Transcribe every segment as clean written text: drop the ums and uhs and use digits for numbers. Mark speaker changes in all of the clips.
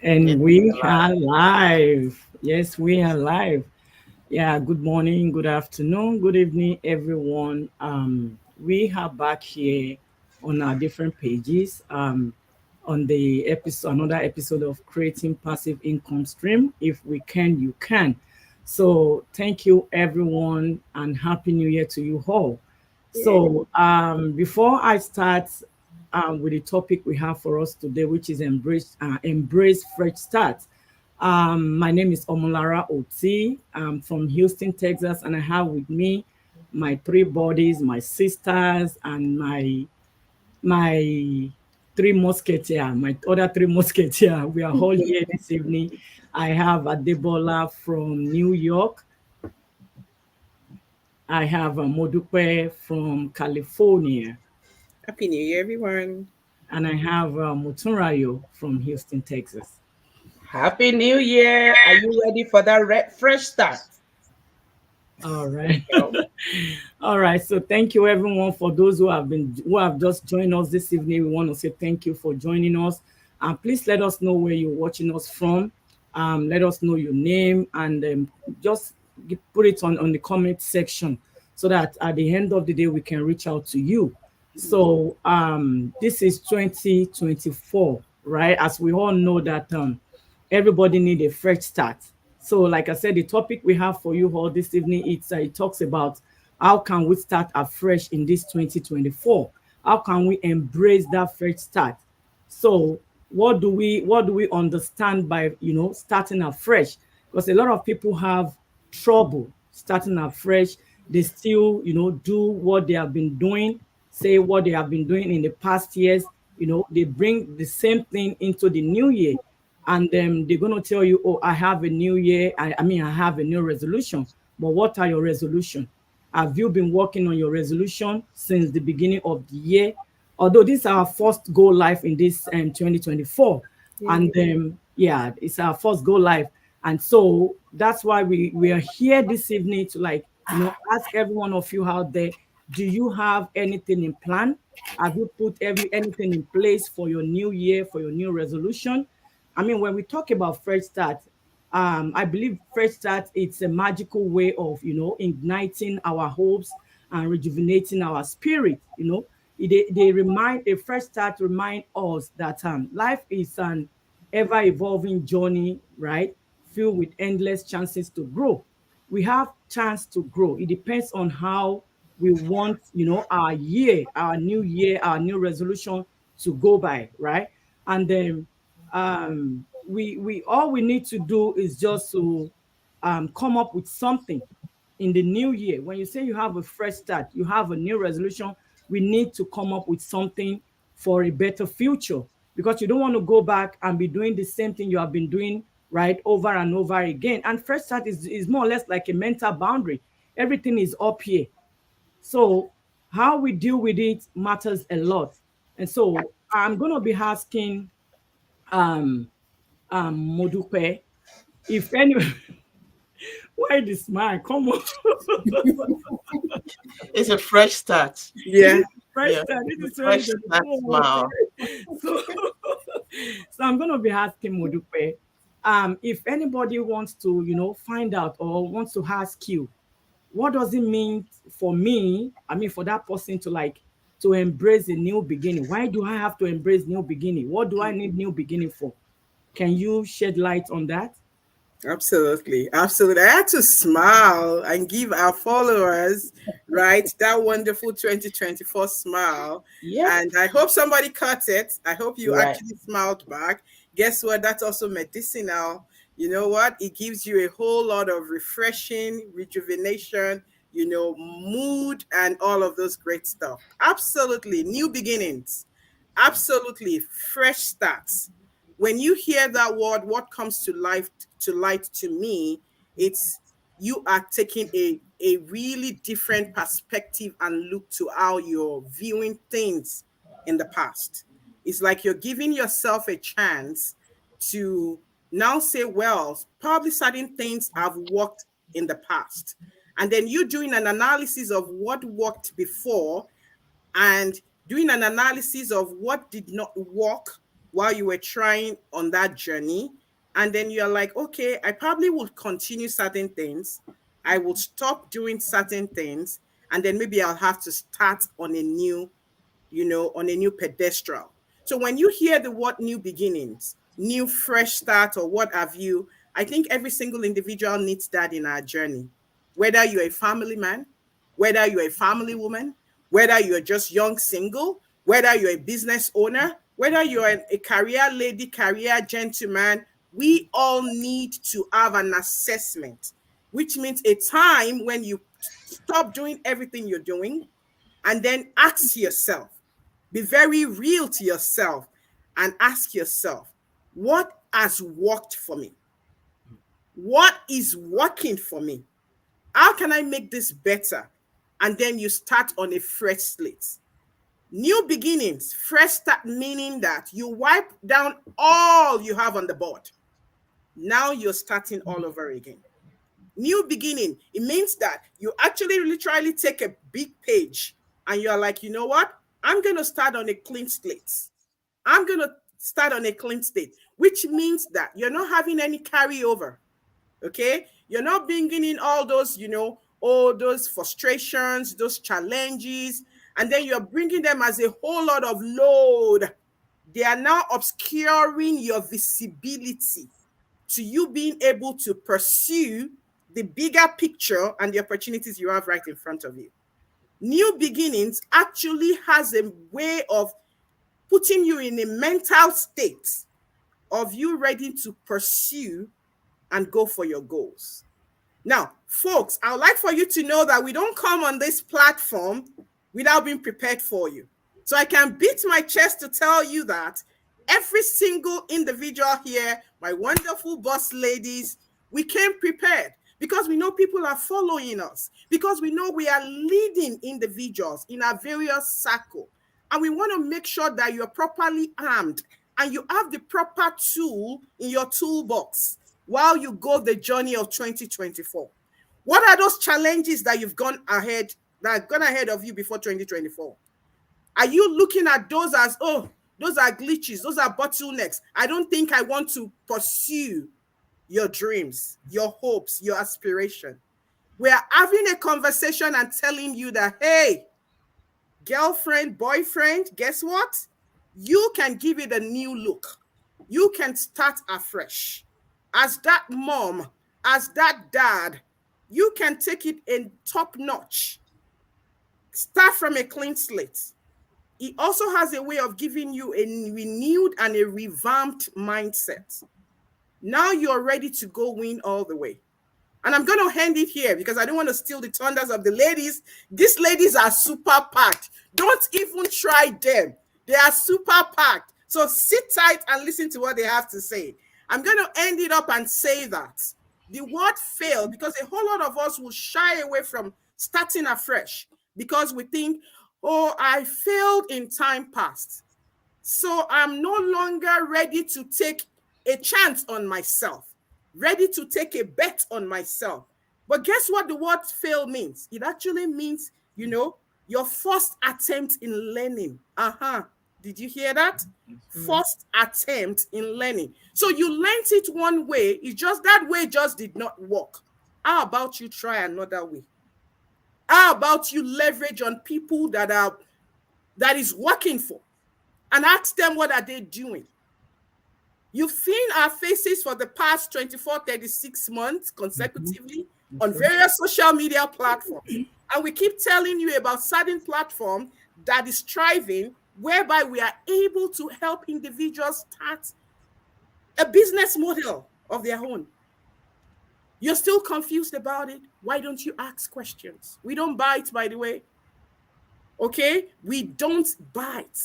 Speaker 1: Yes,
Speaker 2: And
Speaker 1: we
Speaker 2: we
Speaker 1: are live.
Speaker 2: are live. Yes, we are live. Yeah, good morning, good afternoon, good evening, everyone. We are back here on our different pages. On the episode, another episode of creating passive income stream. If we can, you can. So thank you, everyone, and happy New Year to you all.
Speaker 3: Yeah.
Speaker 2: So before I start with the topic we have for us today, which is embrace fresh start. My name is Omolara Oti. I'm from Houston, Texas, and I have with me my three bodies, my sisters, and my three musketeer, my other three musketeer. We are all here this evening. I have Adebola from New York. I have Modupe from California,
Speaker 3: Happy New Year, everyone.
Speaker 2: and I have Mutunrayo from Houston, Texas.
Speaker 1: Happy New Year. Are you ready for that fresh start?
Speaker 2: All right.
Speaker 1: Yo.
Speaker 2: All right. So thank you everyone for those who have just joined us this evening. We want to say thank you for joining us. And please let us know where you're watching us from. Let us know your name and just put it on the comment section so that at the end of the day we can reach out to you. So this is 2024, right? As we all know that everybody need a fresh start. So, like I said, the topic we have for you all this evening, it talks about how can we start afresh in this 2024? How can we embrace that fresh start? So, what do we understand by starting afresh? Because a lot of people have trouble starting afresh. They still do what they have been doing, say what they have been doing in the past years. They bring the same thing into the new year, and they're going to tell you, oh, I have a new year, I mean I have a new resolution. But what are your resolution? Have you been working on your resolution since the beginning of the year? Although this is our first go live in this 2024,
Speaker 3: Yeah.
Speaker 2: and yeah, it's our first go live, and so that's why we are here this evening to, like, ask every one of you out there, do you have anything in plan? Have you put anything in place for your new year, for your new resolution? I mean, when we talk about fresh start, I believe fresh start, it's a magical way of igniting our hopes and rejuvenating our spirit. They remind a fresh start remind us that life is an ever evolving journey, right? Filled with endless chances to grow. We have chance to grow. It depends on how we want, our year, our new year, our new resolution to go by, right? And then we all we need to do is just to come up with something in the new year. When you say you have a fresh start, you have a new resolution, we need to come up with something for a better future, because you don't want to go back and be doing the same thing you have been doing, right, over and over again. And fresh start is more or less like a mental boundary. Everything is up here. So how we deal with it matters a lot. And so I'm going to be asking um Modupe, if any why the smile? Come on.
Speaker 1: It's a fresh start.
Speaker 2: This
Speaker 3: Yeah.
Speaker 2: is fresh
Speaker 1: Yeah.
Speaker 2: start.
Speaker 1: It's
Speaker 2: This
Speaker 1: a
Speaker 2: is
Speaker 1: fresh start
Speaker 2: 2024.
Speaker 1: smile.
Speaker 2: Okay. So so I'm gonna be asking Modupe, if anybody wants to, find out or wants to ask you, what does it mean for me? I mean, for that person to, like, to embrace a new beginning. Why do I have to embrace new beginning? What do I need new beginning for? Can you shed light on that?
Speaker 3: Absolutely. Absolutely. I had to smile and give our followers, right, that wonderful 2024 smile.
Speaker 1: Yep.
Speaker 3: And I hope somebody caught it. I hope you
Speaker 1: Right.
Speaker 3: actually smiled back. Guess what? That's also medicinal. You know what? It gives you a whole lot of refreshing, rejuvenation, mood, and all of those great stuff. Absolutely. New beginnings. Absolutely. Fresh starts. When you hear that word, what comes to light to me, it's you are taking a really different perspective and look to how you're viewing things in the past. It's like you're giving yourself a chance to now say, well, probably certain things have worked in the past. And then you doing an analysis of what worked before and doing an analysis of what did not work while you were trying on that journey. And then you're like, okay, I probably would continue certain things. I will stop doing certain things. And then maybe I'll have to start on a new, on a new pedestal. So when you hear the word new beginnings, new fresh start, or what have you, I think every single individual needs that in our journey. Whether you're a family man, whether you're a family woman, whether you're just young single, whether you're a business owner, whether you're a career lady, career gentleman, we all need to have an assessment, which means a time when you stop doing everything you're doing and then ask yourself, be very real to yourself and ask yourself, what has worked for me? What is working for me? How can I make this better? And then you start on a fresh slate. New beginnings, fresh start, meaning that you wipe down all you have on the board. Now you're starting all over again. New beginning, it means that you actually literally take a big page and you're like, you know what? I'm going to start on a clean slate. I'm going to start on a clean slate, which means that you're not having any carryover. Okay? You're not bringing in all those, all those frustrations, those challenges, and then you're bringing them as a whole lot of load. They are now obscuring your visibility to you being able to pursue the bigger picture and the opportunities you have right in front of you. New beginnings actually has a way of putting you in a mental state of you ready to pursue and go for your goals. Now, folks, I would like for you to know that we don't come on this platform without being prepared for you. So I can beat my chest to tell you that every single individual here, my wonderful boss ladies, we came prepared because we know people are following us, because we know we are leading individuals in our various circle. And we want to make sure that you're properly armed and you have the proper tool in your toolbox while you go the journey of 2024. What are those challenges that you've gone ahead, that have gone ahead of you before 2024? Are you looking at those as, oh, those are glitches, those are bottlenecks? I don't think I want to pursue your dreams, your hopes, your aspiration. We are having a conversation and telling you that, hey, girlfriend, boyfriend, guess what? You can give it a new look. You can start afresh. As that mom, as that dad, you can take it in top notch. Start from a clean slate. It also has a way of giving you a renewed and a revamped mindset. Now you're ready to go win all the way. And I'm going to end it here because I don't want to steal the thunders of the ladies. These ladies are super packed. Don't even try them. They are super packed. So sit tight and listen to what they have to say. I'm going to end it up and say that the word fail, because a whole lot of us will shy away from starting afresh because we think, oh, I failed in time past, so I'm no longer ready to take a chance on myself, ready to take a bet on myself. But guess what the word fail means? It actually means, your first attempt in learning. Did you hear that? First attempt in learning. So you learned it one way, it's just that way just did not work. How about you try another way? How about you leverage on people that is working for, and ask them what are they doing? You've seen our faces for the past 24, 36 months consecutively on various social media platforms. And we keep telling you about certain platform that is thriving, whereby we are able to help individuals start a business model of their own. You're still confused about it? Why don't you ask questions? We don't bite, by the way. Okay? We don't bite.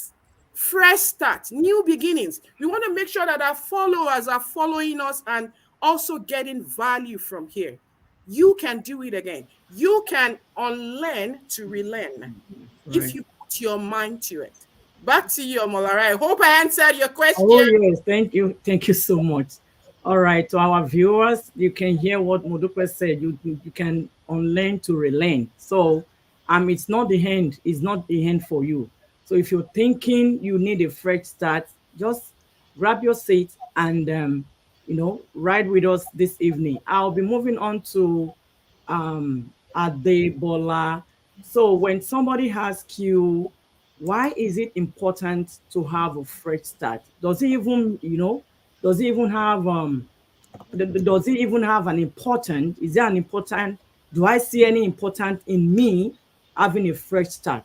Speaker 3: Fresh start, new beginnings. We want to make sure that our followers are following us and also getting value from here. You can do it again. You can unlearn to relearn if you put your mind to it. Back to you, Omolara. I hope I answered your question.
Speaker 2: Oh, yes. Thank you. Thank you so much. All right. To our viewers, you can hear what Modupe said. You can unlearn to relearn. So it's not the end. It's not the end for you. So if you're thinking you need a fresh start, just grab your seat and ride with us this evening. I'll be moving on to Adebola. So when somebody asks you, why is it important to have a fresh start? Does it even, does it even have does it even have an important, is there an important, do I see any important in me having a fresh start?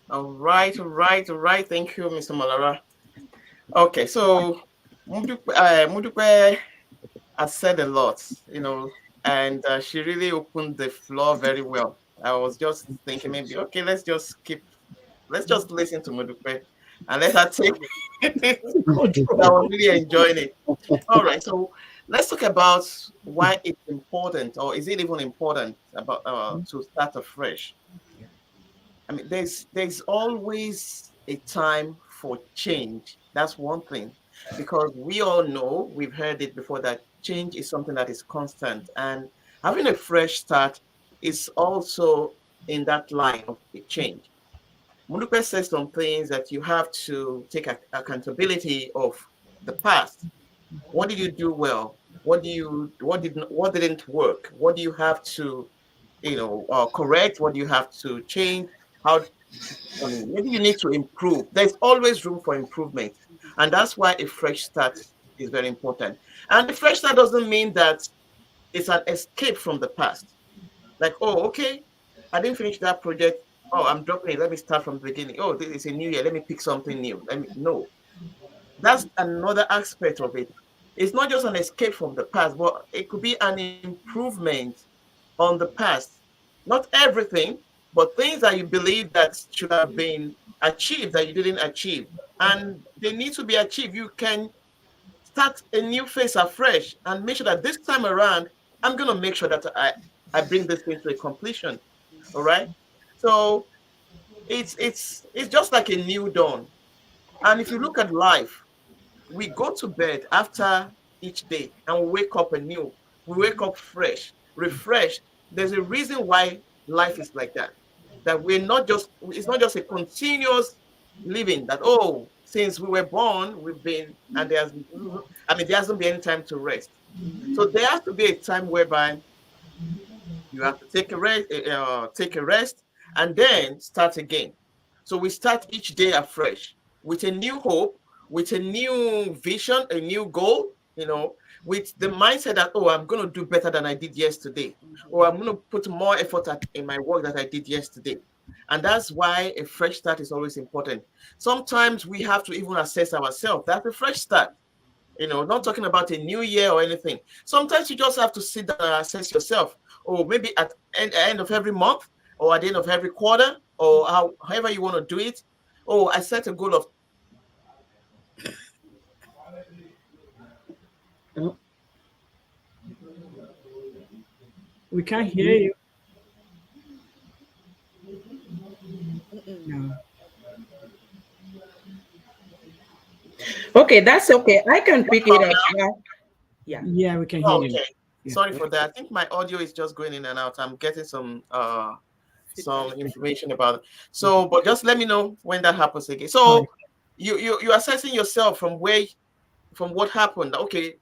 Speaker 1: All right, all right, all right. Thank you, Mr. Malara. Okay, so Mudupe has said a lot, and she really opened the floor very well. I was just thinking maybe, okay, let's just listen to Mudupe and let her take it. I was really enjoying it. All right, so let's talk about why it's important, or is it even important about to start afresh? I mean, there's always a time for change. That's one thing, because we all know, we've heard it before, that change is something that is constant, and having a fresh start is also in that line of a change. Mulupe says some things that you have to take accountability of the past. What did you do well? What didn't work? What do you have to correct? What do you have to change? How maybe you need to improve. There's always room for improvement. And that's why a fresh start is very important. And the fresh start doesn't mean that it's an escape from the past. Like, oh, okay, I didn't finish that project. Oh, I'm dropping it. Let me start from the beginning. Oh, this is a new year. Let me pick something new. No. That's another aspect of it. It's not just an escape from the past, but it could be an improvement on the past. Not everything, but things that you believe that should have been achieved that you didn't achieve. And they need to be achieved. You can start a new phase afresh and make sure that this time around, I'm going to make sure that I bring this thing to a completion. All right. So it's just like a new dawn. And if you look at life, we go to bed after each day and we wake up anew. We wake up fresh, refreshed. There's a reason why life is like that. That it's not just a continuous living that, oh, since we were born, we've been, and there hasn't been any time to rest. So there has to be a time whereby you have to take a rest, and then start again. So we start each day afresh with a new hope, with a new vision, a new goal. With the mindset that, oh, I'm going to do better than I did yesterday, or I'm going to put more effort in my work that I did yesterday. And that's why a fresh start is always important. Sometimes we have to even assess ourselves. That's a fresh start. Not talking about a new year or anything. Sometimes you just have to sit down and assess yourself, or maybe at the end of every month, or at the end of every quarter, or however you want to do it. Oh, I set a goal of
Speaker 2: We can't hear you. No.
Speaker 1: Okay, that's okay. I can pick it up now. Yeah.
Speaker 2: Yeah, we can hear
Speaker 1: Oh,
Speaker 2: you.
Speaker 1: okay.
Speaker 2: Yeah.
Speaker 1: Sorry for that. I think my audio is just going in and out. I'm getting some
Speaker 3: Feedback.
Speaker 1: information about it. So, but just let me know when that happens again.
Speaker 2: All right.
Speaker 1: So you're assessing yourself from what happened. Okay,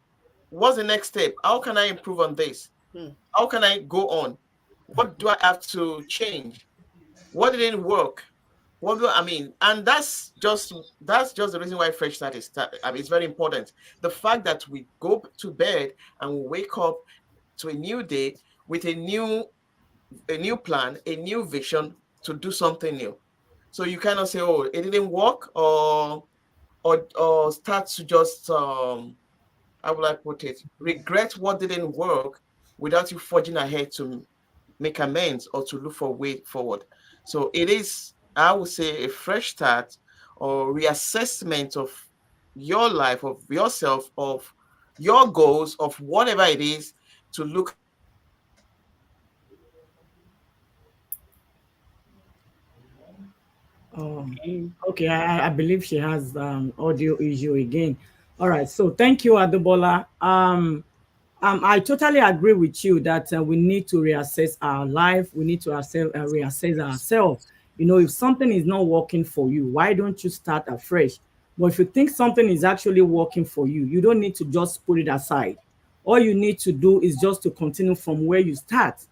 Speaker 1: what's the next step? How can I improve on this?
Speaker 3: Hmm.
Speaker 1: How can I go on? What do I have to change? What didn't work? And that's just the reason why fresh start is it's very important. The fact that we go to bed and we wake up to a new day with a new plan, a new vision to do something new. So you cannot say, oh, it didn't work, or start to just how will I put it? Regret what didn't work without you forging ahead to make amends or to look for a way forward. So it is, I would say, a fresh start or reassessment of your life, of yourself, of your goals, of whatever it is, to look at how you can improve on it.
Speaker 2: Oh,
Speaker 3: Mm.
Speaker 2: okay. I believe she has audio issue again. All right. So thank you, Adebola. I totally agree with you that we need to reassess our life. We need to reassess ourselves. If something is not working for you, why don't you start afresh? But if you think something is actually working for you, you don't need to just put it aside. All you need to do is just to continue from where you start,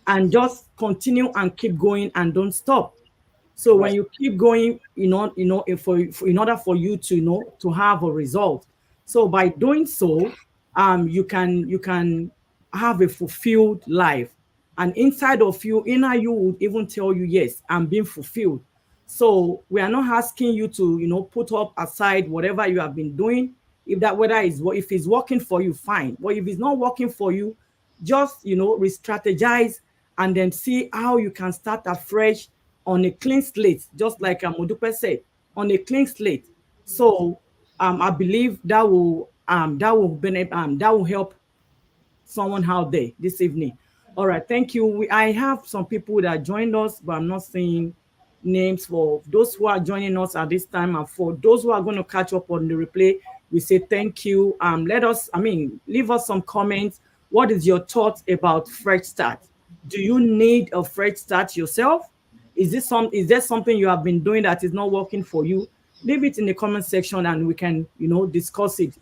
Speaker 2: and just continue and keep going and don't stop. So when
Speaker 1: Right.
Speaker 2: you keep going, if for in order for you to to have a result, so by doing so, you can have a fulfilled life, and inside of you, inner you would even tell you, yes, I'm being fulfilled. So we are not asking you to put up aside whatever you have been doing. If that whether is if it's working for you, fine. But if it's not working for you, just re-strategize, and then see how you can start afresh on a clean slate, just like Modupe said, on a clean slate. So I believe that will help someone out there this evening. All right, thank you. I have some people that joined us, but I'm not seeing names for those who are joining us at this time, and for those who are going to catch up on the replay. We say thank you. Leave us some comments. What is your thoughts about fresh start? Do you need a fresh start yourself? Is there something you have been doing that is not working for you? Leave it in the comment section and we can discuss it.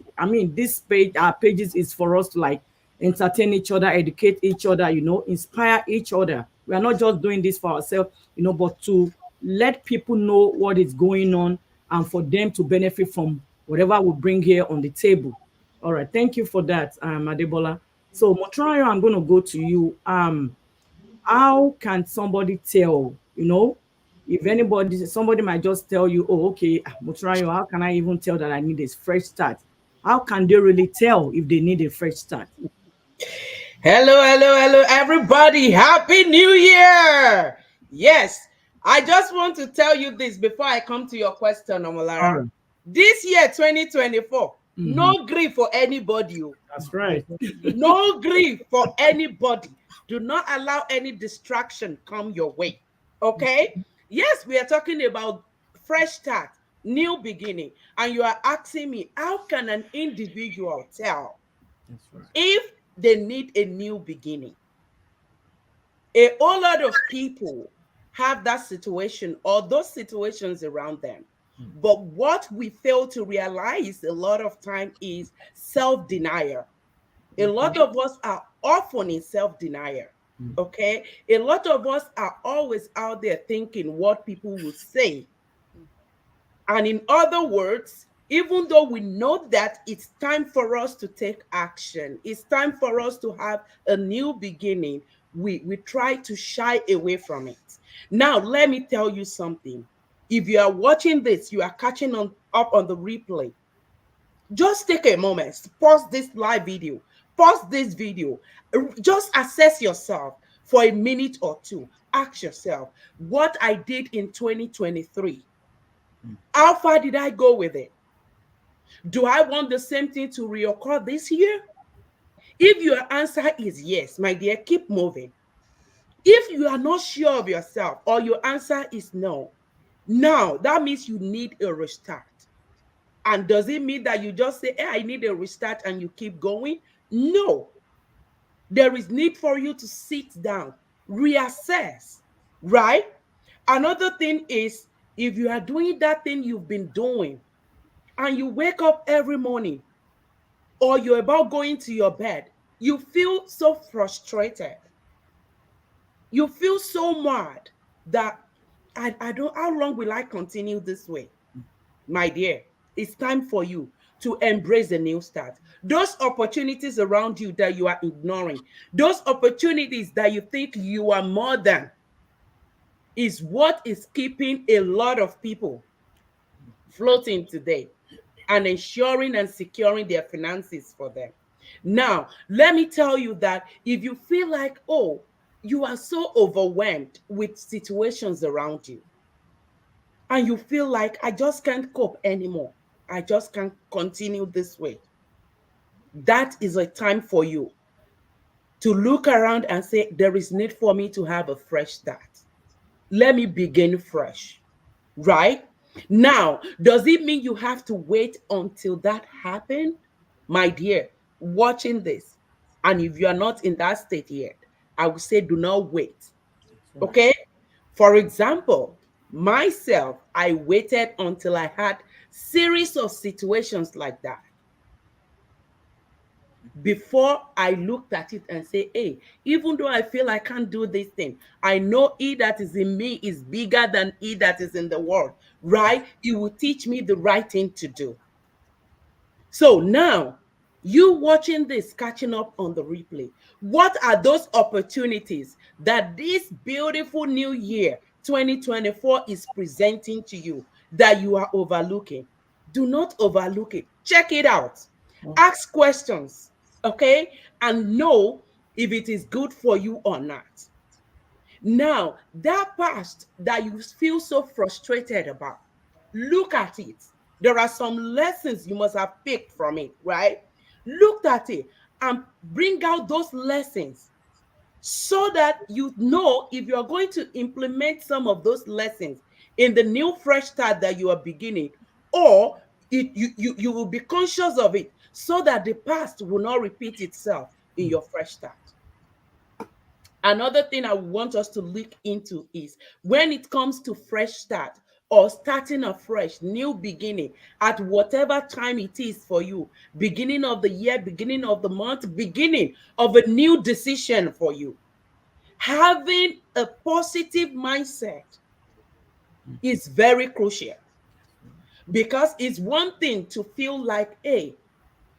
Speaker 2: This page, our pages, is for us to like entertain each other, educate each other, inspire each other. We are not just doing this for ourselves, but to let people know what is going on, and for them to benefit from whatever we bring here on the table. All right, thank you for that, Adebola. So Motrayo, I'm going to go to you. How can somebody tell, if somebody might just tell you, oh, okay, Motrayo, how can I even tell that I need a fresh start? How can they really tell if they need a fresh start?
Speaker 3: Hello, hello, hello, everybody. Happy New Year. Yes, I just want to tell you this before I come to your question,
Speaker 2: All
Speaker 3: Omolara.
Speaker 2: right.
Speaker 3: This year, 2024,
Speaker 2: Mhm.
Speaker 3: no grief for anybody. Oh.
Speaker 2: That's right.
Speaker 3: No grief for anybody. Do not allow any distraction come your way. Okay? Yes, we are talking about fresh start, new beginning. And you are asking me, how can an individual tell
Speaker 2: That's right.
Speaker 3: if they need a new beginning? A whole lot of people have that situation or those situations around them. But what we fail to realize a lot of time is self-denial. A lot of us are often in self-denial. Okay? A lot of us are always out there thinking what people will say. And in other words, even though we know that it's time for us to take action, it's time for us to have a new beginning, we try to shy away from it. Now, let me tell you something. If you are watching this, you are catching up on the replay, just take a moment, pause this live video, pause this video, just assess yourself for a minute or two. Ask yourself, what I did in 2023, how far did I go with it? Do I want the same thing to reoccur this year? If your answer is yes, my dear, keep moving. If you are not sure of yourself or your answer is no, now that means you need a restart. And does it mean that you just say, hey, I need a restart and you keep going? No. There is need for you to sit down, reassess, right? Another thing is, if you are doing that thing you've been doing and you wake up every morning or you're about going to your bed, you feel so frustrated. You feel so mad that I don't, how long will I continue this way? My dear, it's time for you to embrace the new start. Those opportunities around you that you are ignoring, those opportunities that you think you are more than, is what is keeping a lot of people floating today and ensuring and securing their finances for them. Now, let me tell you that if you feel like, oh, you are so overwhelmed with situations around you, and you feel like, I just can't cope anymore, I just can't continue this way, that is a time for you to look around and say, there is need for me to have a fresh start. Let me begin fresh, right? Now, does it mean you have to wait until that happens? My dear, watching this, and if you are not in that state yet, I would say do not wait. Okay? For example, myself, I waited until I had
Speaker 4: series of situations like that before I looked at it and say, hey, even though I feel I can't do this thing, I know he that is in me is bigger than he that is in the world, right? He will teach me the right thing to do. So now, you watching this, catching up on the replay, what are those opportunities that this beautiful new year 2024 is presenting to you that you are overlooking? Do not overlook it. Check it out. Ask questions, okay? And know if it is good for you or not. Now, that past that you feel so frustrated about, look at it. There are some lessons you must have picked from it, right? Look at it and bring out those lessons so that you know if you're going to implement some of those lessons in the new fresh start that you are beginning, or you will be conscious of it so that the past will not repeat itself in your fresh start. Another thing I want us to look into is when it comes to fresh start or starting afresh, new beginning at whatever time it is for you, beginning of the year, beginning of the month, beginning of a new decision for you. Having a positive mindset is very crucial because it's one thing to feel like, hey,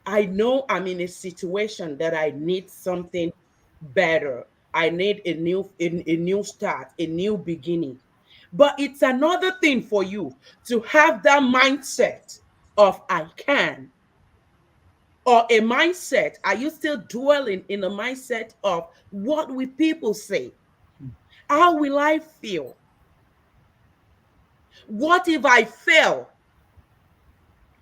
Speaker 4: I know I'm in a situation that I need something better. I need a new start, a new beginning. But it's another thing for you to have that mindset of I can, or a mindset. Are you still dwelling in a mindset of what will people say? How will I feel? What if I fail?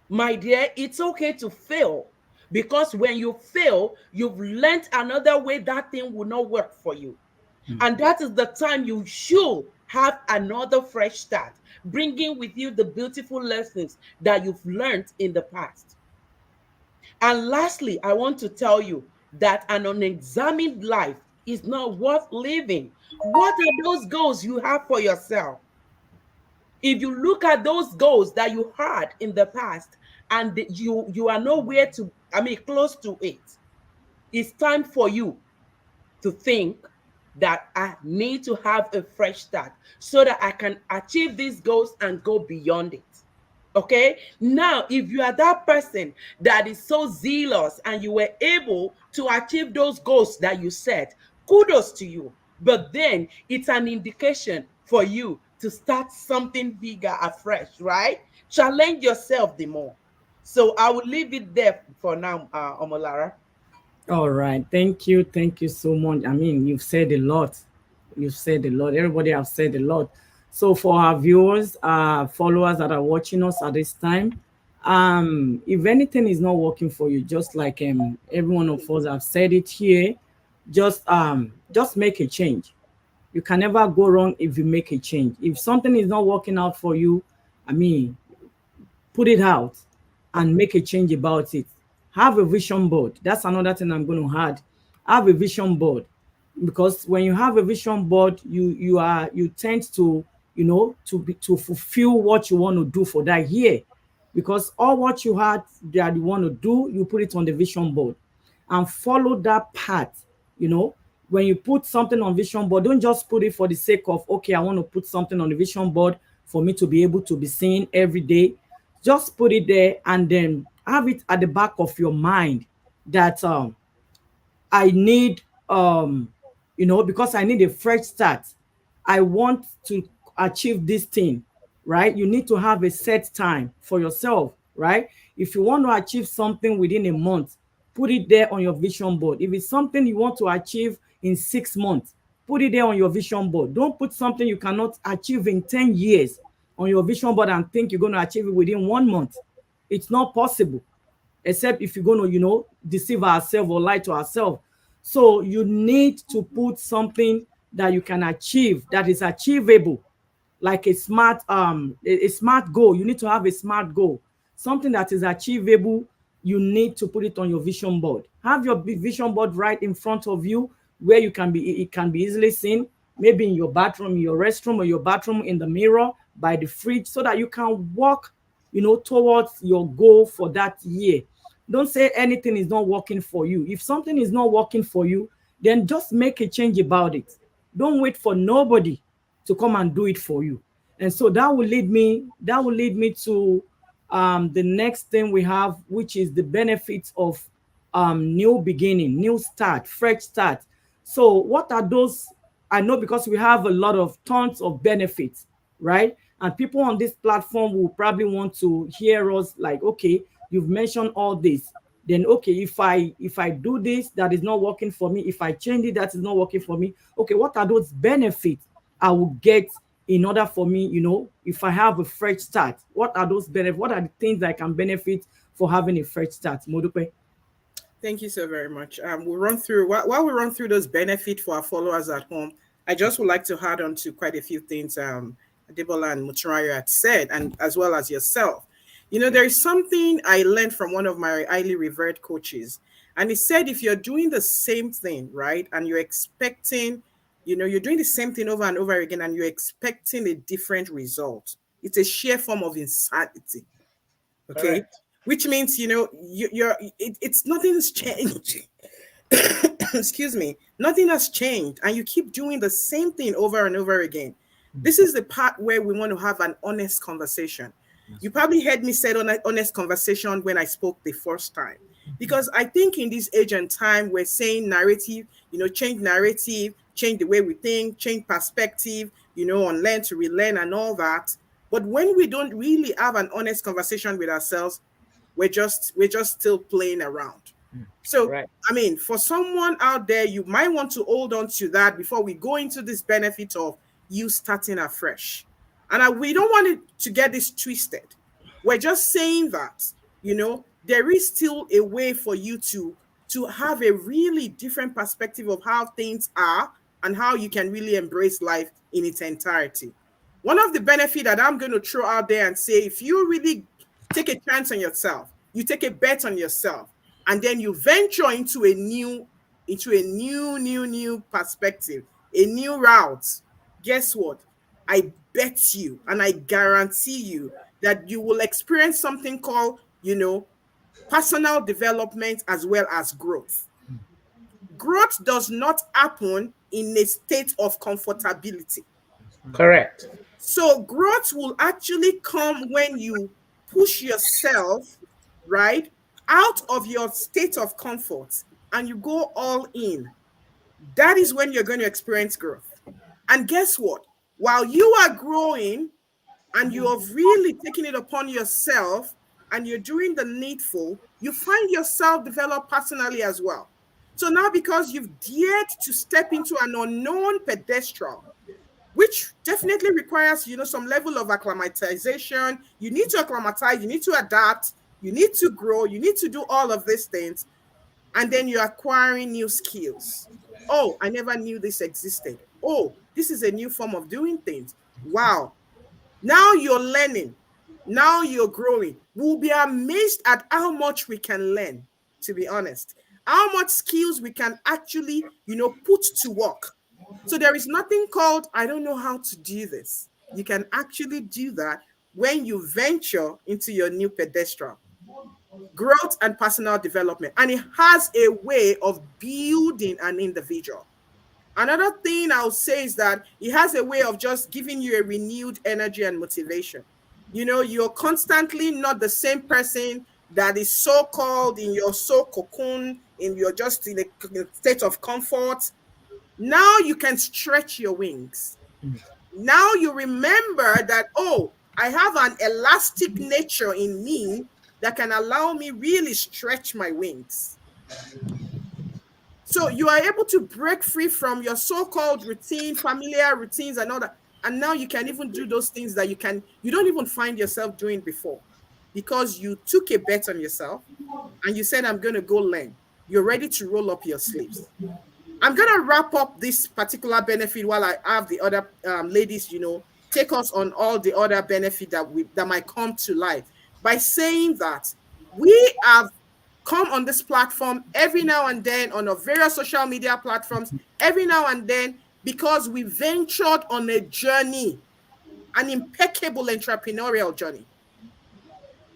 Speaker 4: My dear, it's okay to fail because when you fail, you've learned another way that thing will not work for you. And that is the time you should have another fresh start, bringing with you the beautiful lessons that you've learned in the past. And lastly, I want to tell you that an unexamined life is not worth living. What are those goals you have for yourself? If you look at those goals that you had in the past and you are nowhere to, I mean, close to it, it's time for you to think that I need to have a fresh start so that I can achieve these goals and go beyond it. Okay. Now, if you are that person that is so zealous and you were able to achieve those goals that you set, kudos to you. But then it's an indication for you to start something bigger afresh, right? Challenge yourself the more. So I will leave it there for now, Omolara.
Speaker 2: All right. Thank you so much. I mean, you've said a lot. You've said a lot. Everybody have said a lot. So for our viewers, followers that are watching us at this time, if anything is not working for you, just like every one of us have said it here, just make a change. You can never go wrong if you make a change. If something is not working out for you, I mean, put it out and make a change about it. Have a vision board. That's another thing I'm going to add. Have a vision board, because when you have a vision board, you tend to, to fulfill what you want to do for that year, because all what you had that you want to do, you put it on the vision board and follow that path. you know when you put something on vision board, don't just put it for the sake of, okay, I want to put something on the vision board for me to be able to be seen every day. Just put it there and then have it at the back of your mind that I need, because I need a fresh start. I want to achieve this thing, right? You need to have a set time for yourself, right? If you want to achieve something within a month, put it there on your vision board. If it's something you want to achieve in 6 months, put it there on your vision board. Don't put something you cannot achieve in 10 years on your vision board and think you're going to achieve it within 1 month. It's not possible, except if you're going to, deceive ourselves or lie to ourselves. So you need to put something that you can achieve, that is achievable, like a smart goal. You need to have a smart goal, something that is achievable. You need to put it on your vision board. Have your vision board right in front of you, where it can be easily seen, maybe in your bathroom, in your restroom, or your bathroom, in the mirror, by the fridge, so that you can walk towards your goal for that year. Don't say anything is not working for you. If something is not working for you, then just make a change about it. Don't wait for nobody to come and do it for you. And so that will lead me to the next thing we have, which is the benefits of new beginning, new start, fresh start. So what are those? I know, because we have a lot of tons of benefits, right? And people on this platform will probably want to hear us like, okay, you've mentioned all this. Then okay, if I do this, that is not working for me. If I change it, that is not working for me. Okay, what are those benefits I will get in order for me, if I have a fresh start? What are those benefits? What are the things I can benefit for having a fresh start, Modupe?
Speaker 3: Thank you so very much. We'll run through while we run through those benefits for our followers at home. I just would like to add on to quite a few things Adebola and Muturaya had said, and as well as yourself. There is something I learned from one of my highly revered coaches, and he said if you're doing the same thing, right, and you're expecting, you're doing the same thing over and over again, and you're expecting a different result, it's a sheer form of insanity. Okay,
Speaker 1: Correct.
Speaker 3: which means it's nothing's changed. Excuse me, nothing has changed, and you keep doing the same thing over and over again. This is the part where we want to have an honest conversation. You probably heard me say on an honest conversation when I spoke the first time, because I think in this age and time we're saying narrative, change narrative, change the way we think, change perspective, on learn to relearn and all that. But when we don't really have an honest conversation with ourselves, we're just still playing around. So,
Speaker 4: Right.
Speaker 3: I mean, for someone out there, you might want to hold on to that before we go into this benefit of you starting afresh. And we don't want it to get this twisted. We're just saying that, there is still a way for you to have a really different perspective of how things are and how you can really embrace life in its entirety. One of the benefit that I'm going to throw out there and say, if you really take a chance on yourself, you take a bet on yourself, and then you venture into a new perspective, a new route. Guess what? I bet you and I guarantee you that you will experience something called, personal development as well as growth. Growth does not happen in a state of comfortability.
Speaker 4: Correct.
Speaker 3: So growth will actually come when you push yourself, right, out of your state of comfort and you go all in. That is when you're going to experience growth. And guess what? While you are growing and you have really taken it upon yourself and you're doing the needful, you find yourself develop personally as well. So now, because you've dared to step into an unknown pedestal, which definitely requires, some level of acclimatization. You need to acclimatize, you need to adapt, you need to grow, you need to do all of these things. And then you're acquiring new skills. Oh, I never knew this existed. Oh, this is a new form of doing things. Wow. Now you're learning. Now you're growing. We'll be amazed at how much we can learn, to be honest. How much skills we can actually, put to work. So there is nothing called, I don't know how to do this. You can actually do that when you venture into your new pedestal. Growth and personal development. And it has a way of building an individual. Another thing I'll say is that it has a way of just giving you a renewed energy and motivation. You're constantly not the same person that is so called in your so cocoon, in your just in a state of comfort. Now you can stretch your wings. Now you remember that, oh, I have an elastic nature in me that can allow me really stretch my wings. So you are able to break free from your so-called routine, familiar routines and all that. And now you can even do those things that you don't even find yourself doing before, because you took a bet on yourself and you said, I'm going to go learn. You're ready to roll up your sleeves. I'm going to wrap up this particular benefit while I have the other ladies, take us on all the other benefit that might come to life by saying that we have come on this platform every now and then on our various social media platforms, every now and then, because we ventured on a journey, an impeccable entrepreneurial journey.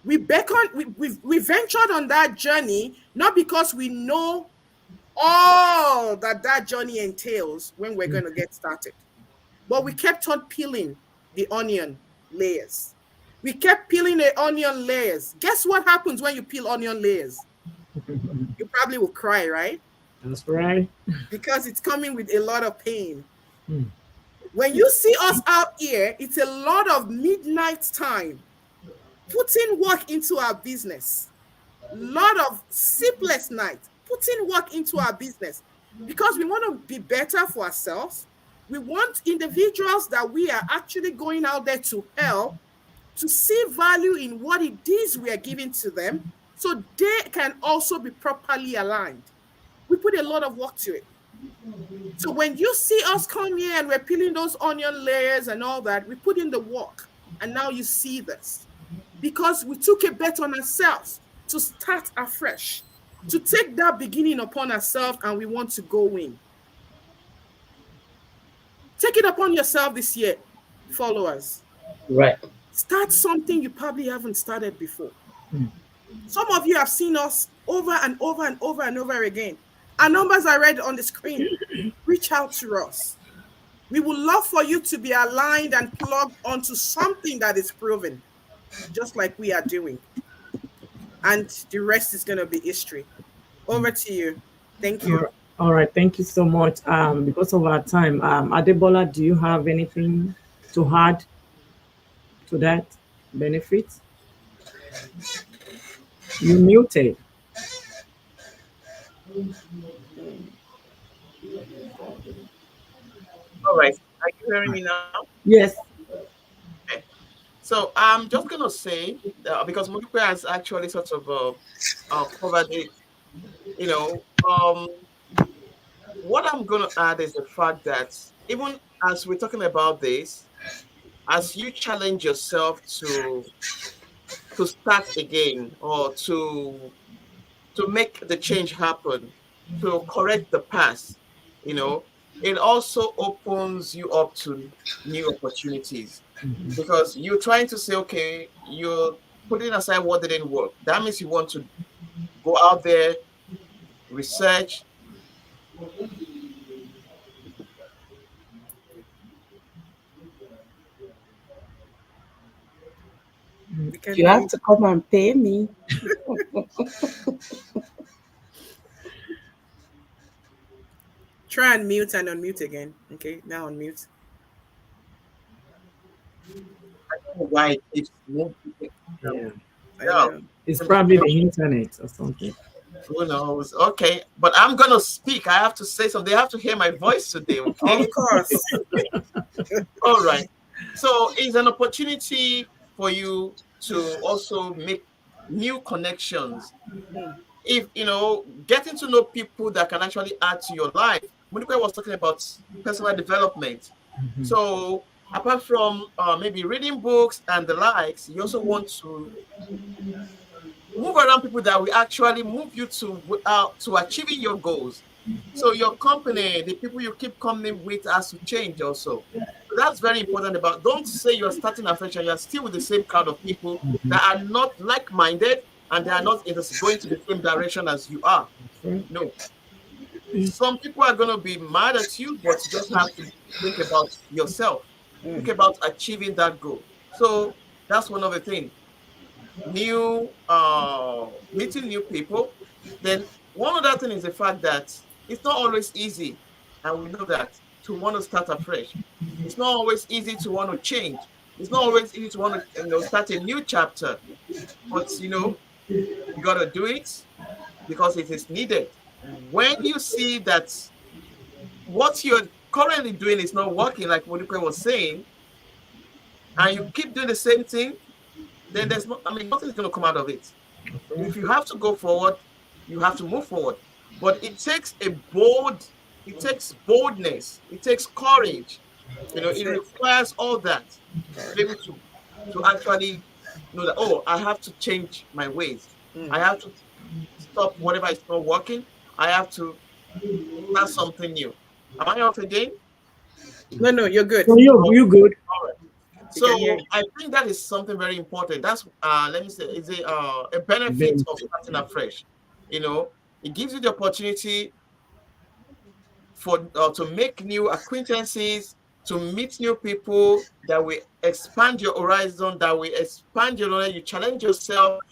Speaker 3: We we ventured on that journey not because we know all that journey entails when we're going to get started, but we kept on peeling the onion layers. We kept peeling the onion layers. Guess what happens when you peel onion layers? You probably will cry, right?
Speaker 2: That's right.
Speaker 3: Because it's coming with a lot of pain.
Speaker 2: Mm.
Speaker 3: When you see us out here, it's a lot of midnight time putting work into our business, lot of sleepless nights putting work into our business because we want to be better for ourselves. We want individuals that we are actually going out there to help to see value in what it is we are giving to them so they can also be properly aligned. We put a lot of work to it. So when you see us come here and we're peeling those onion layers and all that, we put in the work. And now you see this. Because we took a bet on ourselves to start afresh, to take that beginning upon ourselves, and we want to go in. Take it upon yourself this year, followers.
Speaker 4: Right.
Speaker 3: Start something you probably haven't started before.
Speaker 2: Mm.
Speaker 3: Some of you have seen us over and over and over and over again. Our numbers are read on the screen. Reach out to us. We would love for you to be aligned and plugged onto something that is proven, just like we are doing. And the rest is going to be history. Over to you. Thank you.
Speaker 2: All right. Thank you so much. Because of our time, Adebola, do you have anything to add to that benefit? You muted.
Speaker 1: All right. Are you hearing me now?
Speaker 2: Yes.
Speaker 1: Okay. So I'm just gonna say because Modipe has actually sort of covered it. You know, what I'm gonna add is the fact that even as we're talking about this, as you challenge yourself to start again or to make the change happen, to correct the past, you know, it also opens you up to new opportunities
Speaker 2: Mhm.
Speaker 1: because you're trying to say, okay, you're putting aside what didn't work. That means you want to go out there, research.
Speaker 3: We can
Speaker 4: You
Speaker 3: hear
Speaker 4: have
Speaker 3: you.
Speaker 4: to come and pay me.
Speaker 3: Try and mute and unmute again. Okay, now unmute.
Speaker 1: I don't know why it keeps moving.
Speaker 2: Yeah.
Speaker 3: I
Speaker 1: Yeah,
Speaker 3: know.
Speaker 2: It's probably the internet or something.
Speaker 1: who knows? Okay, but I'm gonna speak. I have to say something. They have to hear my voice today.
Speaker 3: Of
Speaker 1: Okay.
Speaker 3: course.
Speaker 1: All right. So it's an opportunity for you to also make new connections.
Speaker 3: Mm,
Speaker 1: If you know, getting to know people that can actually add to your life. Monica was talking about personal development.
Speaker 2: Mhm.
Speaker 1: So apart from maybe reading books and the likes, you also want to move around people that will actually move you to achieving your goals. So your company, the people you keep coming with has to change also. So that's very important about don't say you're starting afresh and you're still with the same crowd of people
Speaker 2: Mhm.
Speaker 1: that are not like-minded and they are not going to the same direction as you are.
Speaker 2: That's right.
Speaker 1: No. Some people are going to be mad at you, but you just have to think about yourself. Think
Speaker 3: mm.
Speaker 1: about achieving that goal. So that's one of the things new meeting new people. Then one other thing is the fact that it's not always easy, and we know that to want to start afresh. It's not always easy to want to change. It's not always easy to want to start a new chapter. But you gotta do it because it is needed. When you see that what you're currently doing is not working, like Modipe was saying, and you keep doing the same thing, then there's no, I mean, nothing's gonna come out of it.
Speaker 2: That's right.
Speaker 1: If you have to go forward, you have to move forward. But it takes boldness, it takes courage.
Speaker 3: That's
Speaker 1: It
Speaker 3: it.
Speaker 1: requires all that to be able to actually know that, oh, I have to change my ways.
Speaker 3: Mm.
Speaker 1: I have to stop whatever is not working. I have to start something new. Am I off again?
Speaker 3: No, no, you're good.
Speaker 2: So you
Speaker 1: Oh,
Speaker 2: you good?
Speaker 1: all right.
Speaker 3: We can hear
Speaker 1: So
Speaker 3: you.
Speaker 1: I think that is something very important. That's let me say, is a benefit
Speaker 2: Very
Speaker 1: of starting afresh. You know, it gives you the opportunity for to make new acquaintances, to meet new people, that will expand your horizon, that will expand your knowledge. You challenge yourself,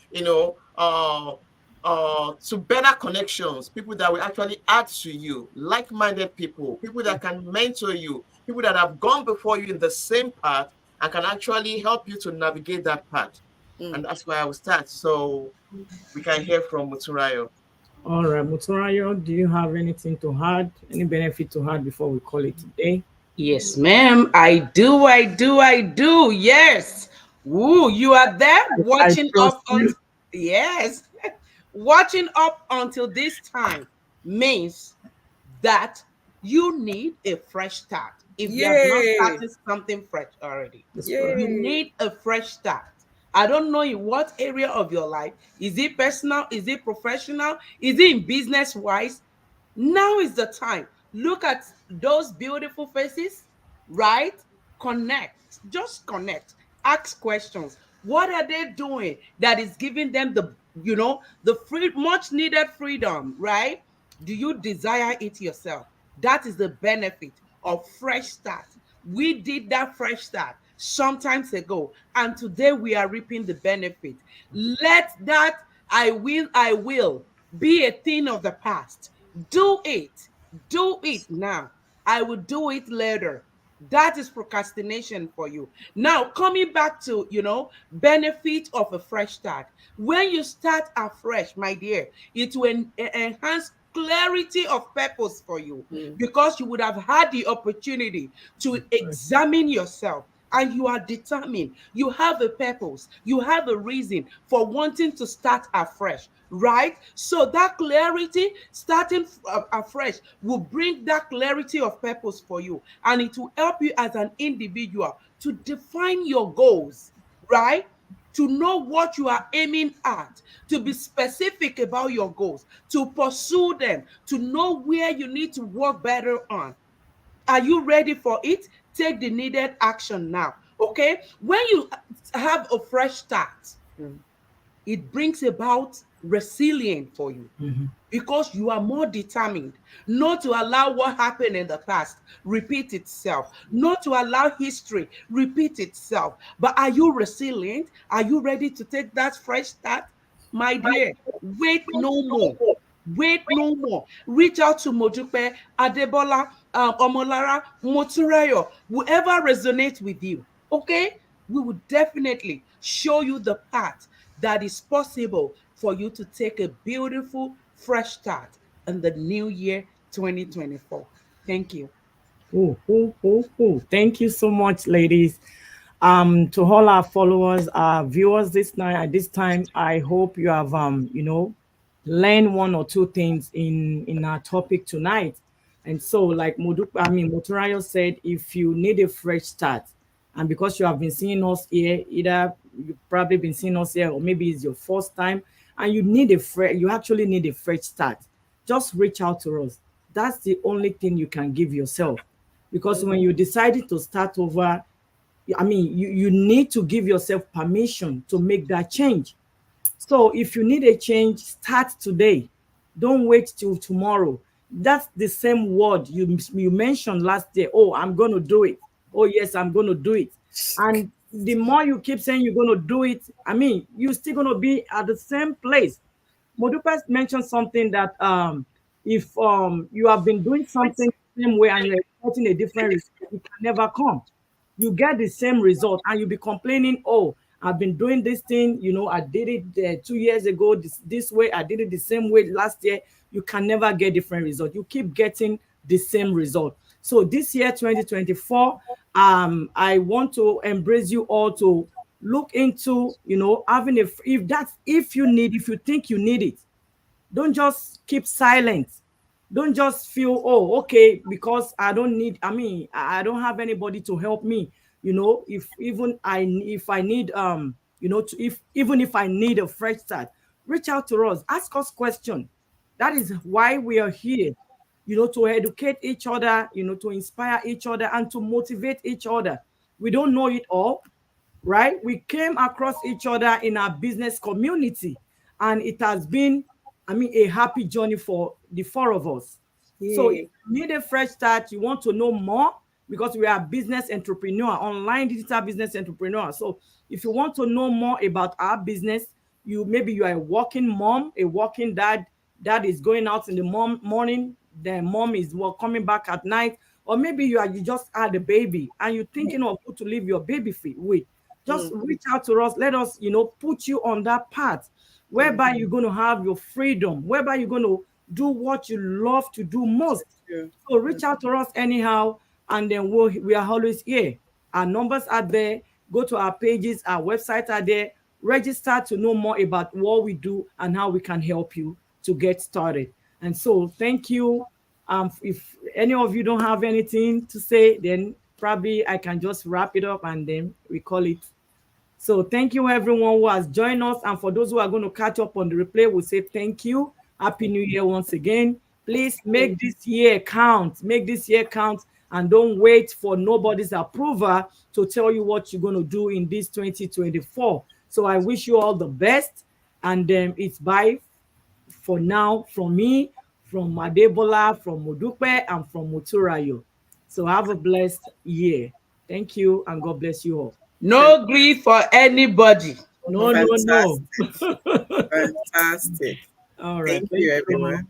Speaker 1: to better connections, people that will actually add to you, like-minded people, people that can mentor you, people that have gone before you in the same path and can actually help you to navigate that path. And
Speaker 3: Mm.
Speaker 1: that's why I will start. So we can hear from Muturayo.
Speaker 2: All right, Motorayo, do you have anything to add? Any benefit to add before we call it today?
Speaker 4: Yes, ma'am. I do. Yes. Woo, you are there
Speaker 2: I
Speaker 4: watching
Speaker 2: trust
Speaker 4: up on.
Speaker 2: you.
Speaker 4: Yes. Watching up until this time means that you need a fresh start. If you have not
Speaker 3: Yay!
Speaker 4: started something fresh already,
Speaker 2: That's correct.
Speaker 4: you
Speaker 3: Yay!
Speaker 4: need a fresh start. I don't know in what area of your life. Is it personal? Is it professional? Is it in business wise? Now is the time. Look at those beautiful faces, right? Connect. Just connect. Ask questions. What are they doing that is giving them the free, much needed freedom, right? Do you desire it yourself? That is the benefit of fresh start. We did that fresh start sometimes ago, and today we are reaping the benefit. Let that I will be a thing of the past. Do it. Do it now. I will do it later. That is procrastination for you. Now, coming back to, benefit of a fresh start. When you start afresh, my dear, it will enhance clarity of purpose for you,
Speaker 3: Mm.
Speaker 4: because you would have had the opportunity to examine yourself, and you are determined. You have a purpose. You have a reason for wanting to start afresh, right? So that clarity, starting afresh, will bring that clarity of purpose for you, and it will help you as an individual to define your goals, right? To know what you are aiming at, to be specific about your goals, to pursue them, to know where you need to work better on. Are you ready for it? Take the needed action now. Okay? When you have a fresh start,
Speaker 3: Mm.
Speaker 4: it brings about resilience for you,
Speaker 2: Mhm.
Speaker 4: because you are more determined not to allow what happened in the past repeat itself, not to allow history repeat itself. But are you resilient? Are you ready to take that fresh start? My dear, wait no more. Wait no more. Reach out to Mojupe, Adebola, Omolara, Moturayo, whoever resonates with you. Okay? We will definitely show you the path that is possible for you to take a beautiful, fresh start in the new year 2024. Thank you.
Speaker 2: Thank you so much, ladies. To all our followers, our viewers this night at this time, I hope you have learned one or two things in our topic tonight. And so, like Motorayo said, if you need a fresh start, and because you have been seeing us here, either you've probably been seeing us here, or maybe it's your first time, and you actually need a fresh start, just reach out to us. That's the only thing you can give yourself, because when you decided to start over, you need to give yourself permission to make that change. So if you need a change, start today. Don't wait till tomorrow. That's the same word you mentioned last year. Oh, I'm going to do it. Oh, yes, I'm going to do it. And the more you keep saying you're going to do it, you're still going to be at the same place. Modupe mentioned something that if you have been doing something the same way and you're expecting a different result, it can never come. You get the same result and you'll be complaining, oh, I've been doing this thing, I did it 2 years ago this way, I did it the same way last year. You can never get different result. You keep getting the same result. So this year 2024, I want to embrace you all to look into, having if you think you need it, don't just keep silent. Don't just feel, oh, okay, because I don't need, I don't have anybody to help me. If I need, even if I need a fresh start, reach out to us, ask us questions. That is why we are here, to educate each other, to inspire each other and to motivate each other. We don't know it all. right? We came across each other in our business community, and it has been, I mean, a happy journey for the four of us. So if
Speaker 3: Yay.
Speaker 2: you need a fresh start, you want to know more, because we are business entrepreneur, online digital business entrepreneur. So if you want to know more about our business, maybe you are a working mom, a working dad, dad is going out in the morning, the mom is coming back at night, or maybe you just had a baby and you're thinking of who to leave your baby with. Just
Speaker 3: Mm,
Speaker 2: reach out to us. Let us, put you on that path
Speaker 3: mm,
Speaker 2: whereby you're going to have your freedom, whereby you're going to do what you love to do most.
Speaker 3: true.
Speaker 2: So
Speaker 3: Mm,
Speaker 2: reach out to us anyhow, and then we are always here. Our numbers are there. Go to our pages, our website are there. Register to know more about what we do and how we can help you to get started. And so thank you. If any of you don't have anything to say, then probably I can just wrap it up and then we call it. So thank you everyone who has joined us, and for those who are going to catch up on the replay, we'll say thank you. Happy New Year once again. Please
Speaker 3: mm.
Speaker 2: make this year count. Make this year count, and don't wait for nobody's approval to tell you what you're going to do in this 2024. So I wish you all the best, and it's bye for now from me, from Adebola, from Modupe, and from Muturayo. So have a blessed year. Thank you, and God bless you all.
Speaker 3: Thank-
Speaker 4: No grief for anybody. No, no.
Speaker 2: No, no,
Speaker 3: Fantastic.
Speaker 2: no.
Speaker 3: Fantastic.
Speaker 2: All right.
Speaker 3: Thank
Speaker 2: Thank
Speaker 3: you,
Speaker 2: you.
Speaker 3: everyone.